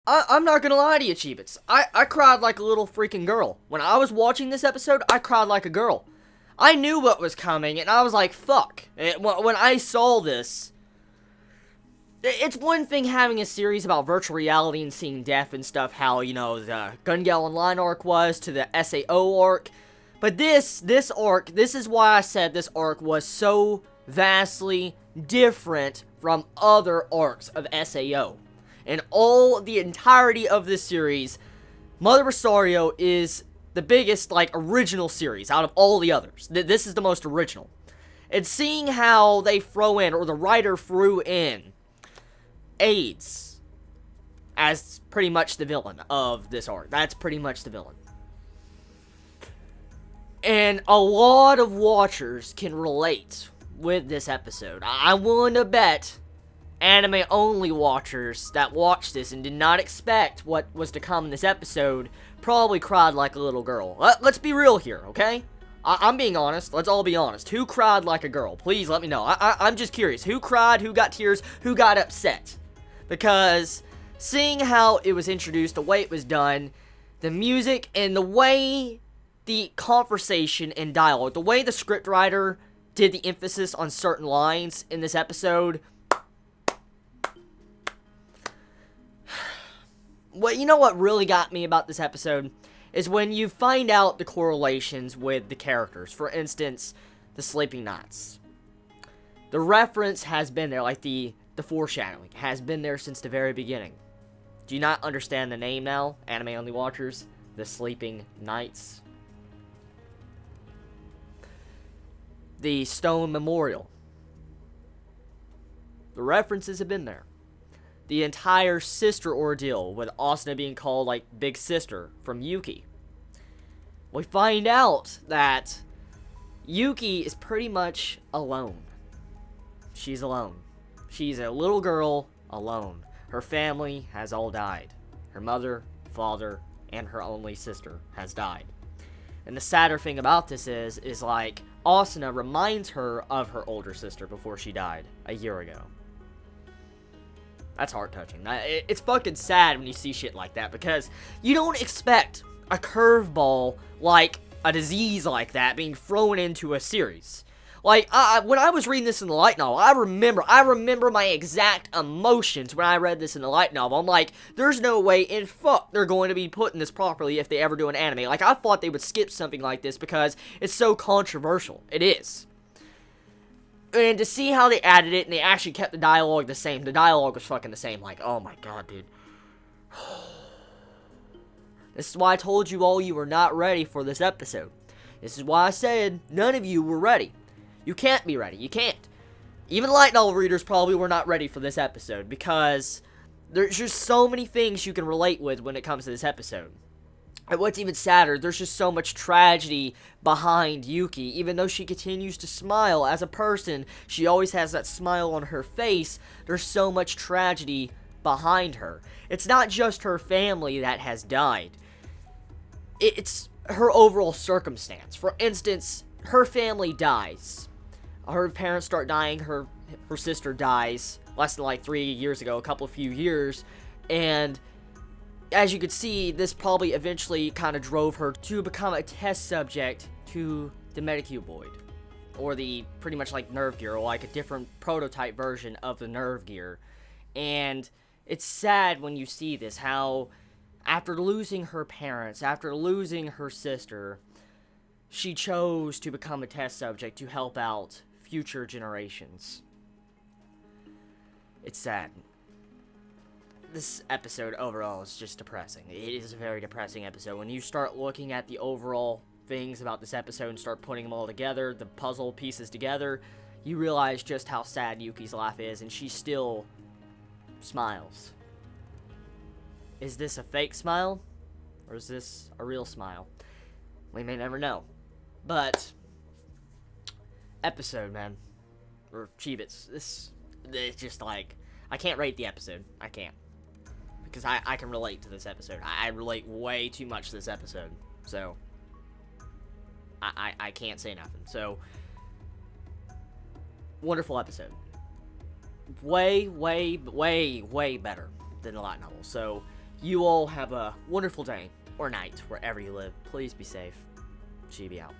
I'm not gonna lie to you, Chibits. I cried like a little freaking girl. When I was watching this episode, I cried like a girl. I knew what was coming, and I was like, fuck. When I saw this, it's one thing having a series about virtual reality and seeing death and stuff, how, you know, the Gun Gale Online arc was to the SAO arc. But this arc, this is why I said this arc was so vastly different from other arcs of SAO. In the entirety of this series, Mother Rosario is the biggest, like, original series out of all the others. This is the most original. And seeing how they throw in, or the writer threw in, AIDS as pretty much the villain of this arc. That's pretty much the villain. And a lot of watchers can relate with this episode. I'm willing to bet anime-only watchers that watched this and did not expect what was to come in this episode probably cried like a little girl. Let's be real here, okay? I'm being honest. Let's all be honest. Who cried like a girl? Please let me know. I'm just curious. Who cried? Who got tears? Who got upset? Because seeing how it was introduced, the way it was done, the music, and the way the conversation and dialogue, the way the scriptwriter did the emphasis on certain lines in this episode. You know what really got me about this episode? Is when you find out the correlations with the characters. For instance, the Sleeping Knights. The reference has been there, like the foreshadowing has been there since the very beginning. Do you not understand the name now, anime-only watchers? The Sleeping Knights. The Stone Memorial. The references have been there. The entire sister ordeal with Asuna being called, like, Big Sister from Yuki. We find out that Yuki is pretty much alone. She's alone. She's a little girl alone. Her family has all died. Her mother, father, and her only sister has died. And the sadder thing about this is like, Asuna reminds her of her older sister before she died a year ago. That's heart-touching. It's fucking sad when you see shit like that, because you don't expect a curveball like a disease like that being thrown into a series. Like, when I was reading this in the light novel, I remember my exact emotions when I read this in the light novel. I'm like, there's no way in fuck they're going to be putting this properly if they ever do an anime. Like, I thought they would skip something like this because it's so controversial. It is. And to see how they added it, and they actually kept the dialogue the same. The dialogue was fucking the same. Like, oh my god, dude. This is why I told you all you were not ready for this episode. This is why I said none of you were ready. You can't be ready. You can't. Even light novel readers probably were not ready for this episode, because there's just so many things you can relate with when it comes to this episode. And what's even sadder, there's just so much tragedy behind Yuki. Even though she continues to smile as a person, she always has that smile on her face, there's so much tragedy behind her. It's not just her family that has died. It's her overall circumstance. For instance, her family dies. Her parents start dying, her sister dies less than like 3 years ago, a few years, and as you could see, this probably eventually kind of drove her to become a test subject to the Medicuboid, or the pretty much like Nerve Gear, or like a different prototype version of the Nerve Gear. And it's sad when you see this, how after losing her parents, after losing her sister, she chose to become a test subject to help out future generations. It's sad. This episode overall is just depressing. It is a very depressing episode. When you start looking at the overall things about this episode and start putting them all together, the puzzle pieces together, you realize just how sad Yuki's life is, and she still smiles. Is this a fake smile? Or is this a real smile? We may never know. But episode, man. Or Chibits. It's just like, I can't rate the episode. I can't. Because I can relate to this episode. I relate way too much to this episode. So, I can't say nothing. So, wonderful episode. Way better than the light novel. So, you all have a wonderful day or night wherever you live. Please be safe. Chibi out.